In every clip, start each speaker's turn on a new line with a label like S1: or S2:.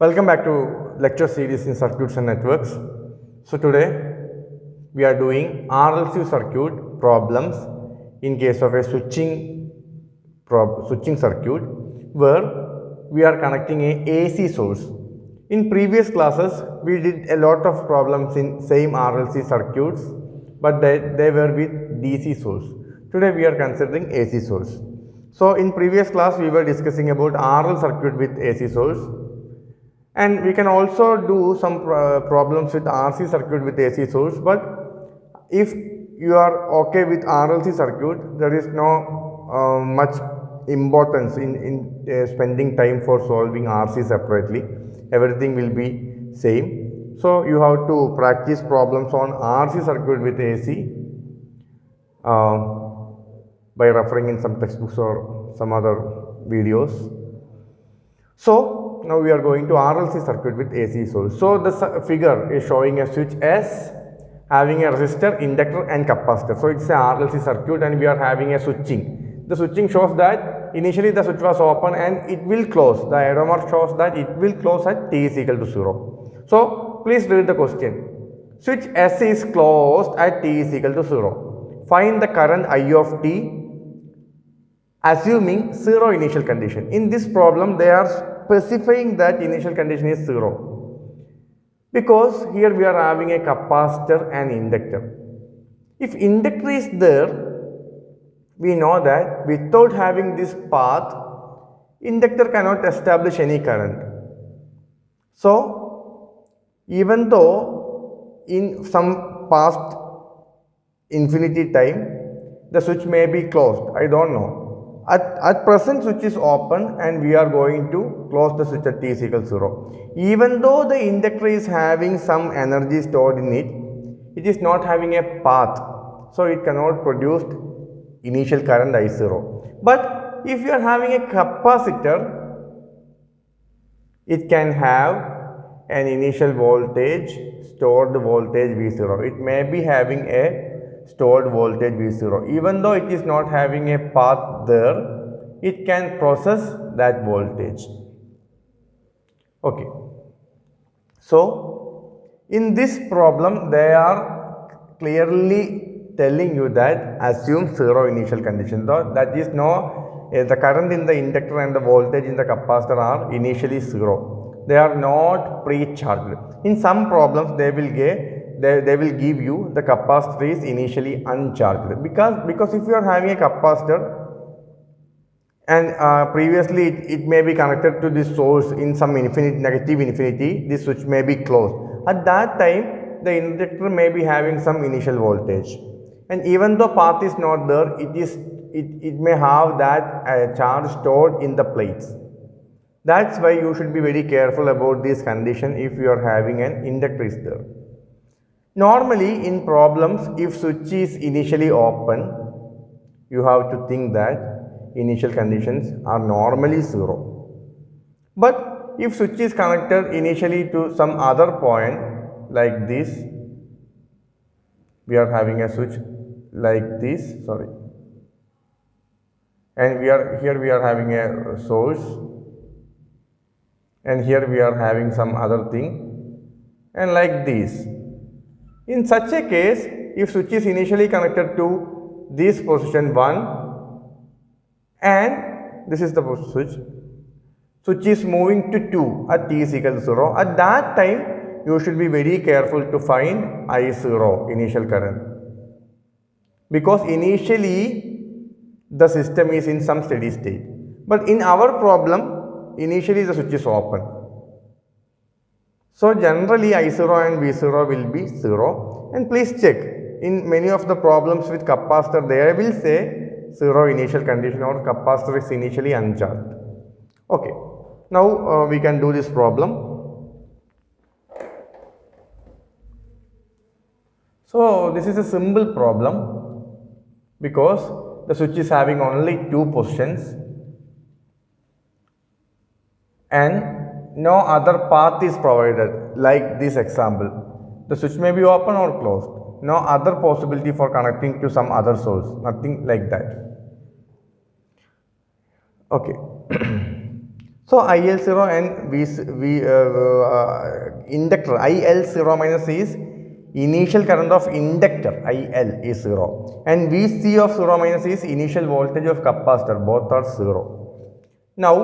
S1: Welcome back to lecture series in circuits and networks. So today we are doing RLC circuit problems in case of a switching circuit where we are connecting a AC source. In previous classes we did a lot of problems in same RLC circuits, but they were with DC source. Today we are considering AC source. So in previous class we were discussing about RL circuit with AC source, and we can also do some problems with RC circuit with AC source. But if you are okay with RLC circuit, there is no much importance in spending time for solving RC separately. Everything will be same. So you have to practice problems on RC circuit with AC by referring in some textbooks or some other videos. So now we are going to RLC circuit with AC source. So the figure is showing a switch S having a resistor, inductor and capacitor. So it's a RLC circuit and we are having a switching. The switching shows that initially the switch was open and it will close. The arrow mark shows that it will close at t is equal to 0. So please read the question. Switch S is closed at t is equal to 0. Find the current I of t assuming 0 initial condition. In this problem they are specifying that initial condition is 0 because here we are having a capacitor and inductor. If inductor is there, we know that without having this path, inductor cannot establish any current. So even though in some past infinity time the switch may be closed, I don't know. At present switch is open and we are going to close the switch at t is equal to 0. Even though the inductor is having some energy stored in it, it is not having a path, so it cannot produce initial current I0. But if you are having a capacitor, it can have an initial voltage, stored voltage V0. It may be having a stored voltage V0. Even though it is not having a path there, it can process that voltage. Okay. So in this problem they are clearly telling you that assume 0 initial condition. Though that is no, the current in the inductor and the voltage in the capacitor are initially 0. They are not pre-charged. In some problems they will give you the capacitor is initially uncharged because if you are having a capacitor and previously it may be connected to this source in some infinity, negative infinity, this switch may be closed. At that time the inductor may be having some initial voltage, and even though path is not there, it may have that charge stored in the plates. That's why you should be very careful about this condition if you are having an inductor is there. Normally in problems, if switch is initially open, you have to think that initial conditions are normally 0. But if switch is connected initially to some other point like this, we are having a switch like this, and we are having a source, and here we are having some other thing, and like this. In such a case, if switch is initially connected to this position 1 and this is the switch is moving to 2 at t is equal to 0, at that time you should be very careful to find I0 initial current, because initially the system is in some steady state. But in our problem, initially the switch is open. So generally I0 and V0 will be 0, and please check in many of the problems with capacitor they will say 0 initial condition or capacitor is initially uncharged. Okay, now we can do this problem. So this is a simple problem because the switch is having only 2 positions and no other path is provided like this example. The switch may be open or closed. No other possibility for connecting to some other source. Nothing like that. Okay. So IL0 and inductor IL0 minus is initial current of inductor IL is 0 and Vc of 0 minus is initial voltage of capacitor, both are 0. Now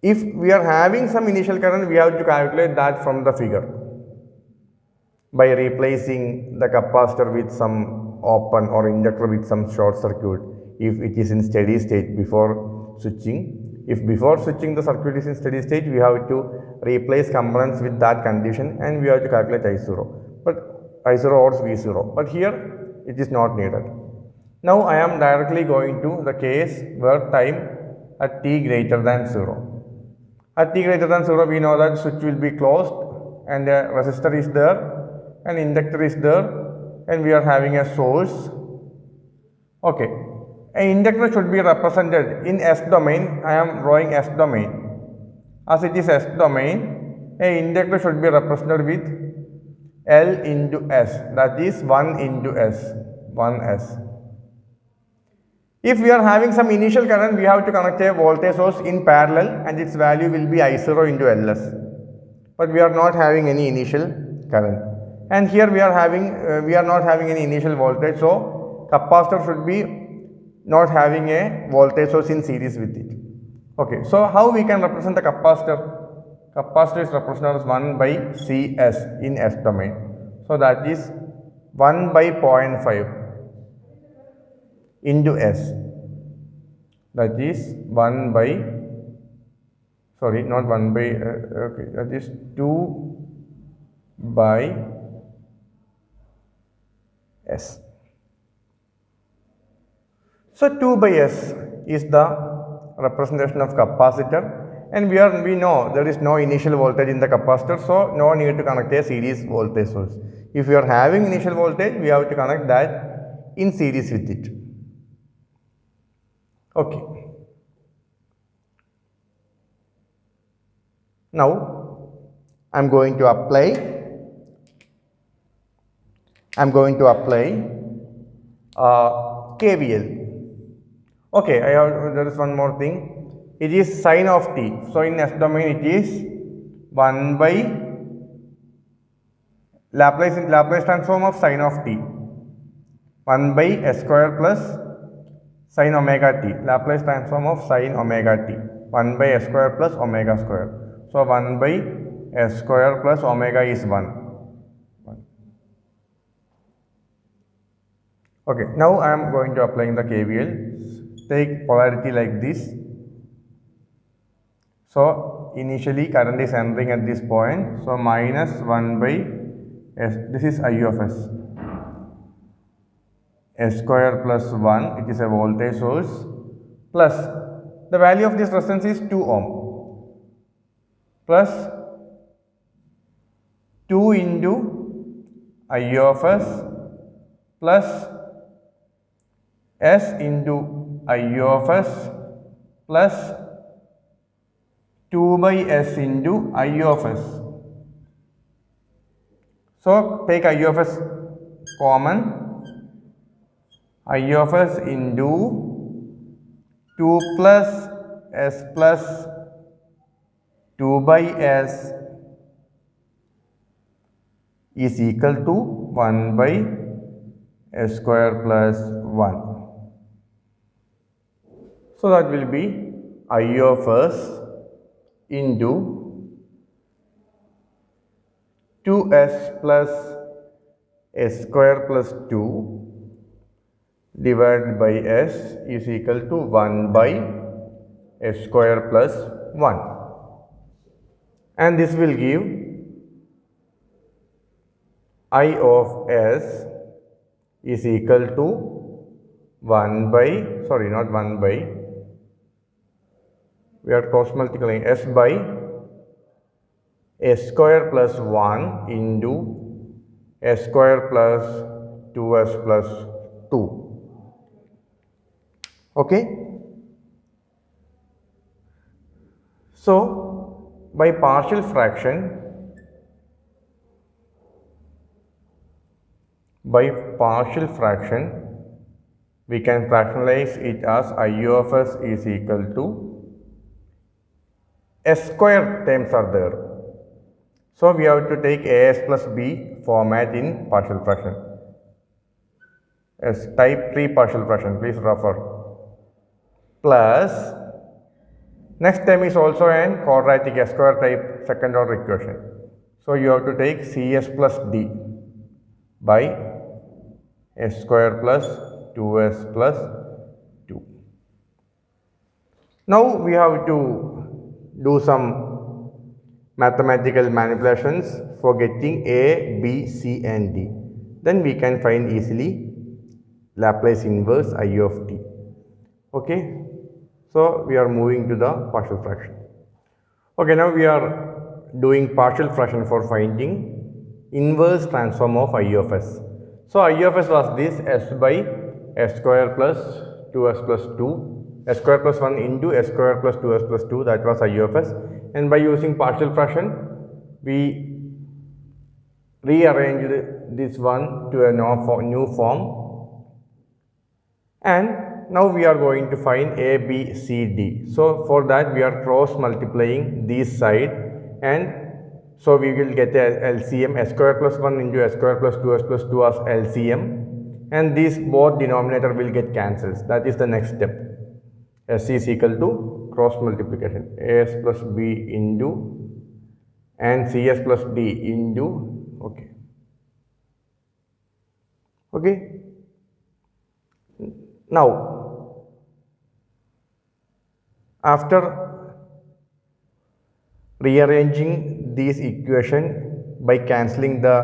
S1: if we are having some initial current, we have to calculate that from the figure by replacing the capacitor with some open or inductor with some short circuit if it is in steady state before switching. If before switching the circuit is in steady state, we have to replace components with that condition and we have to calculate I0, but I0 or V0, but here it is not needed. Now I am directly going to the case where time at t greater than 0. At t greater than 0, we know that switch will be closed and a resistor is there, an inductor is there, and we are having a source. Okay. An inductor should be represented in S domain. I am drawing S domain. As it is S domain, an inductor should be represented with L into S, that is 1 into S, 1S. If we are having some initial current, we have to connect a voltage source in parallel and its value will be I0 into Ls. But we are not having any initial current. And here we are not having any initial voltage, so capacitor should be not having a voltage source in series with it. Okay, so how we can represent the capacitor? Capacitor is represented as 1 by Cs in S domain. So that is 1 by 0.5 into S. That is 1 by, sorry, not 1 by, okay, that is 2 by S. So 2 by S is the representation of capacitor, and we know there is no initial voltage in the capacitor, so no need to connect a series voltage source. If we are having initial voltage, we have to connect that in series with it. Okay. Now I am going to apply KVL. Okay, there is one more thing. It is sine of t. So in S domain it is 1 by Laplace transform of sine of t. 1 by S square plus sine omega t. Laplace transform of sine omega t. 1 by S square plus omega square. So 1 by S square plus omega is 1. Okay, now I am going to applying the KVL. Take polarity like this. So initially current is entering at this point. So minus 1 by S. This is I of S. S square plus 1. It is a voltage source. Plus the value of this resistance is 2 ohm. Plus 2 into I of S plus S into I of S plus 2 by S into I of S. So take I of S common. I of S into 2 plus S plus 2 by S is equal to 1 by S square plus 1. So that will be I of S into 2S plus S square plus 2 divided by S is equal to 1 by S square plus 1. And this will give I of S is equal to 1 by, sorry, not 1 by, we are cross multiplying S by S square plus 1 into S square plus 2S plus 2. Okay. So by partial fraction, we can fractionalize it as I of S is equal to s square terms are there. So we have to take as plus b format in partial fraction. As type 3 partial fraction, please refer. Plus, next term is also an quadratic s square type second order equation. So you have to take cs plus d by s square plus 2s plus 2. Now we have to do some mathematical manipulations for getting a, b, c and d. Then we can find easily Laplace inverse I of t. Okay. So we are moving to the partial fraction. Okay, now we are doing partial fraction for finding inverse transform of I of s. So I of s was this s by s square plus 2s plus 2, s square plus 1 into s square plus 2s plus 2, that was I of s. And by using partial fraction, we rearranged this one to a new form. And now we are going to find a, b, c, d. So for that we are cross multiplying this side, and so we will get a LCM s square plus 1 into s square plus 2s plus 2 as LCM, and these both denominator will get cancelled. That is the next step. S is equal to cross multiplication, as plus b into and cs plus d into, okay. Now, after rearranging this equation by cancelling the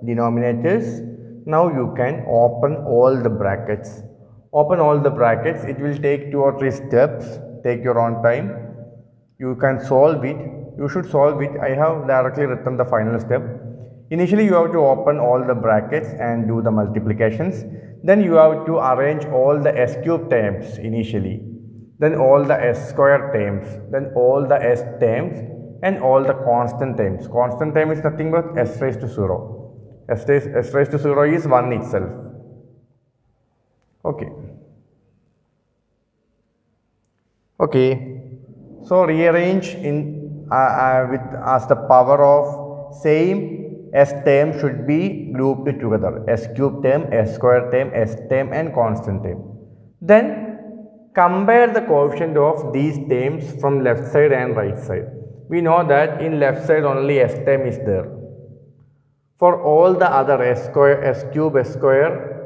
S1: denominators, now you can open all the brackets. Open all the brackets. It will take 2 or 3 steps. Take your own time. You can solve it. You should solve it. I have directly written the final step. Initially, you have to open all the brackets and do the multiplications. Then you have to arrange all the s cube terms initially. Then all the s square terms. Then all the s terms and all the constant terms. Constant term is nothing but s raised to 0. S raised to 0 is 1 itself. Okay. Okay. So rearrange in with as the power of same s term should be grouped together. S cube term, s square term, s term and constant term. Then compare the coefficient of these terms from left side and right side. We know that in left side only s term is there. For all the other s square, s cube, s square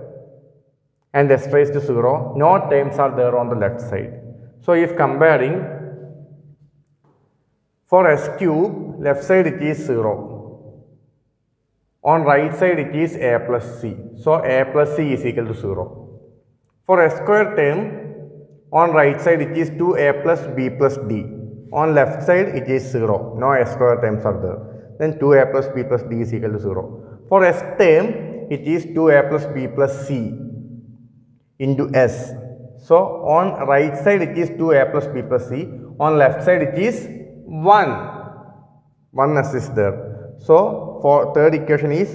S1: and s raised to 0, no terms are there on the left side. So if comparing, for s cube, left side it is 0. On right side it is a plus c. So a plus c is equal to 0. For s square term, on right side it is 2a plus b plus d. On left side it is 0. No s square terms are there. Then 2a plus b plus d is equal to 0. For s term, it is 2a plus b plus c into s. So on right side it is 2a plus b plus c. On left side it is 1. 1s is there. So for third equation is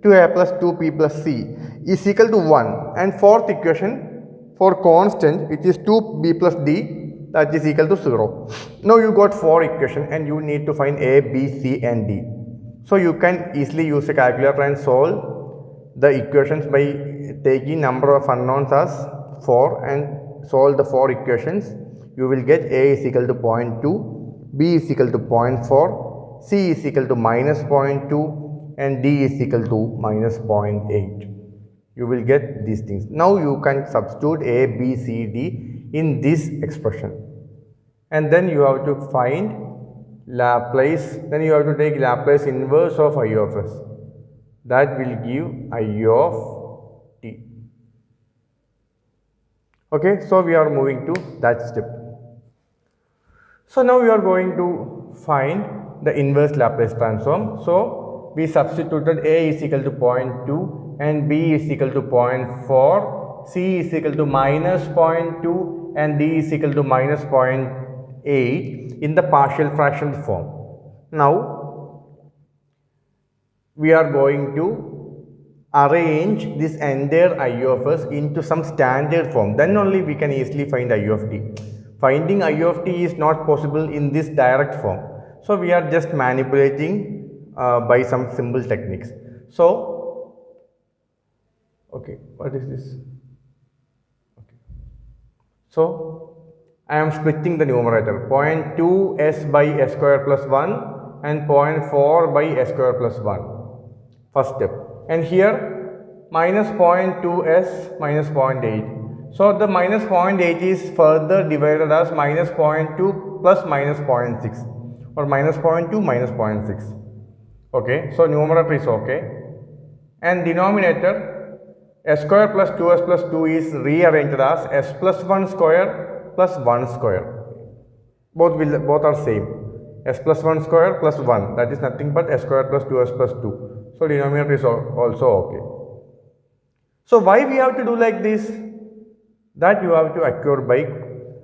S1: 2a plus 2b plus c is equal to 1. And fourth equation, for constant, it is 2b plus d, that is equal to 0. Now you got 4 equations and you need to find a, b, c and d. So you can easily use a calculator and solve the equations by taking number of unknowns as 4 and solve the 4 equations. You will get a is equal to 0.2, b is equal to 0.4, c is equal to minus 0.2 and d is equal to minus 0.8. You will get these things. Now you can substitute a, b, c, d in this expression. And then you have to find Laplace, then you have to take Laplace inverse of I of s. That will give I of t. Okay, so we are moving to that step. So now we are going to find the inverse Laplace transform. So we substituted a is equal to 0.2 and b is equal to 0.4, c is equal to minus 0.2 and d is equal to minus 0.8 in the partial fraction form. Now we are going to arrange this entire I of s into some standard form. Then only we can easily find I of t. Finding I of t is not possible in this direct form. So we are just manipulating by some simple techniques. So, okay, what is this? Okay. So, I am splitting the numerator 0.2 s by s square plus 1 and 0.4 by s square plus 1. First step. And here minus 0.2 s minus 0.8. So, the minus 0.8 is further divided as minus 0.2 plus minus 0.6 or minus 0.2 minus 0.6. Okay. So, numerator is okay. And denominator s square plus 2s plus 2 is rearranged as s plus 1 square plus 1 square. Both are same. S plus 1 square plus 1, that is nothing but s square plus 2s plus 2. So, denominator is also okay. So, why we have to do like this? That you have to acquire by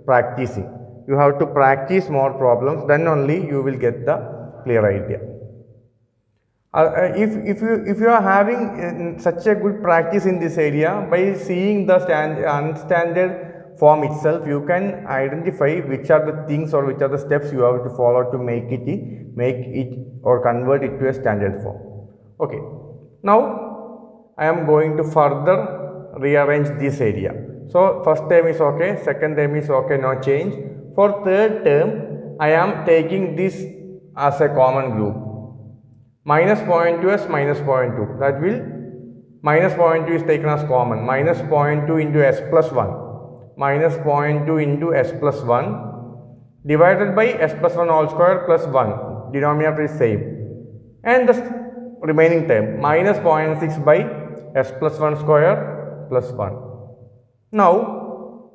S1: practicing. You have to practice more problems, then only you will get the clear idea. If you are having such a good practice in this area, by seeing the unstandard form itself, you can identify which are the things or which are the steps you have to follow to make it or convert it to a standard form. Okay. Now I am going to further rearrange this area. So first term is okay, second term is okay, no change. For third term, I am taking this as a common group. Minus 0.2s minus 0.2, that will minus 0.2 is taken as common, minus 0.2 into s plus 1, minus 0.2 into s plus 1 divided by s plus 1 whole square plus 1, denominator is same, and the remaining term minus 0.6 by s plus 1 square plus 1. Now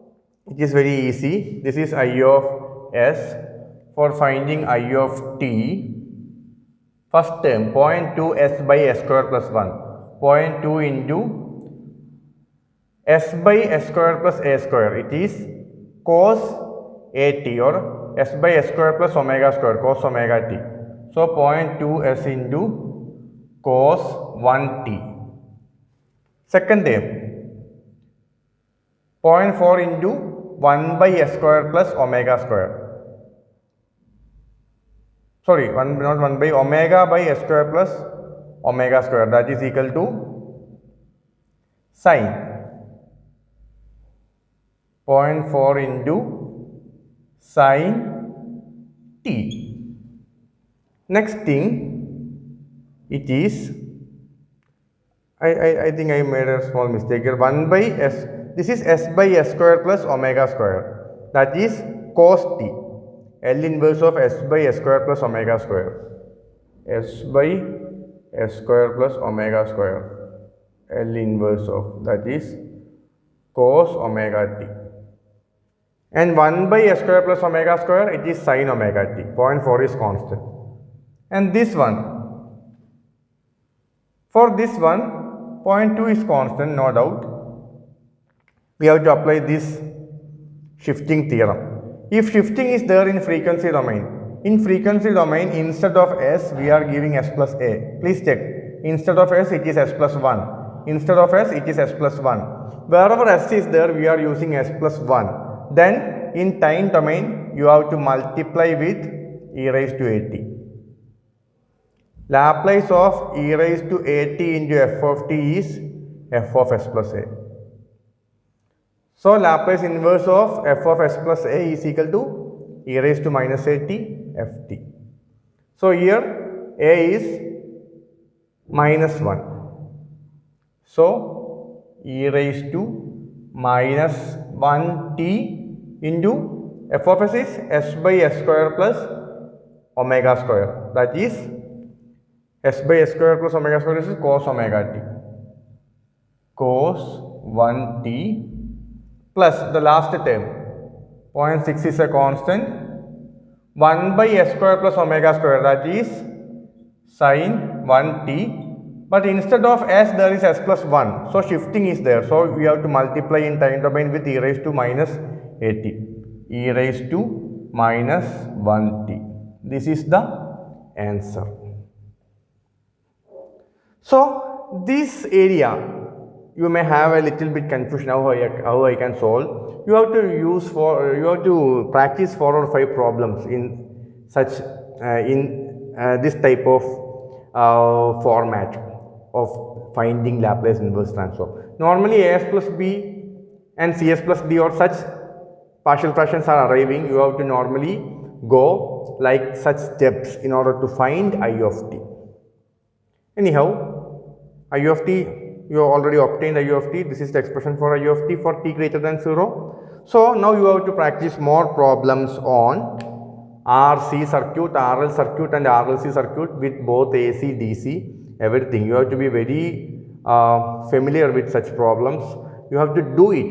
S1: it is very easy. This is I of s. For finding I of t, first term 0.2 s by s square plus 1, 0.2 into s by s square plus a square, it is cos at or s by s square plus omega square, cos omega t. So 0.2 s into cos 1t. Second term 0.4 into 1 by s square plus omega square. Sorry, not 1 by omega by s square plus omega square, that is equal to sine 0.4 into sine t. Next thing, it is, I think I made a small mistake here, 1 by s, this is s by s square plus omega square, that is cos t. L inverse of s by s square plus omega square, s by s square plus omega square, L inverse of, that is cos omega t. And 1 by s square plus omega square, it is sin omega t. 0.4 is constant. And this one, for this one, 0.2 is constant, no doubt. We have to apply this shifting theorem. If shifting is there in frequency domain, instead of s, we are giving s plus a. Please check. Instead of s, it is s plus 1. Instead of s, it is s plus 1. Wherever s is there, we are using s plus 1. Then, in time domain, you have to multiply with e raised to at. Laplace of e raised to at into f of t is f of s plus a. So, Laplace inverse of f of s plus a is equal to e raised to minus at ft. So, here a is minus 1. So, e raised to minus 1t into f of s is s by s square plus omega square, that is s by s square plus omega square is cos omega t, cos 1t plus the last term 0.6 is a constant, 1 by s square plus omega square, that is sin 1t, but instead of s there is s plus 1, so shifting is there, so we have to multiply in time domain with e raised to minus at, e raised to minus 1t. This is the answer. So this area you may have a little bit confusion how I can solve. You have to practice 4 or 5 problems in such this type of format of finding Laplace inverse transform. Normally as plus b and cs plus d or such partial fractions are arriving, you have to normally go like such steps in order to find I of t. Anyhow, I of t, you have already obtained I of t. This is the expression for I of t for t greater than 0. So now you have to practice more problems on RC circuit, RL circuit and RLC circuit with both AC, DC, everything. You have to be very familiar with such problems. You have to do it.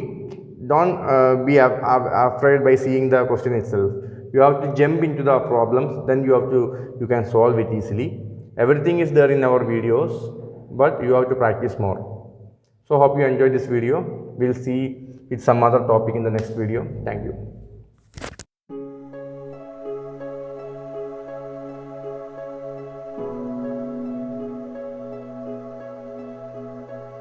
S1: Don't be afraid by seeing the question itself. You have to jump into the problems, then you can solve it easily. Everything is there in our videos, but you have to practice more. So hope you enjoyed this video. We'll see with some other topic in the next video. Thank you.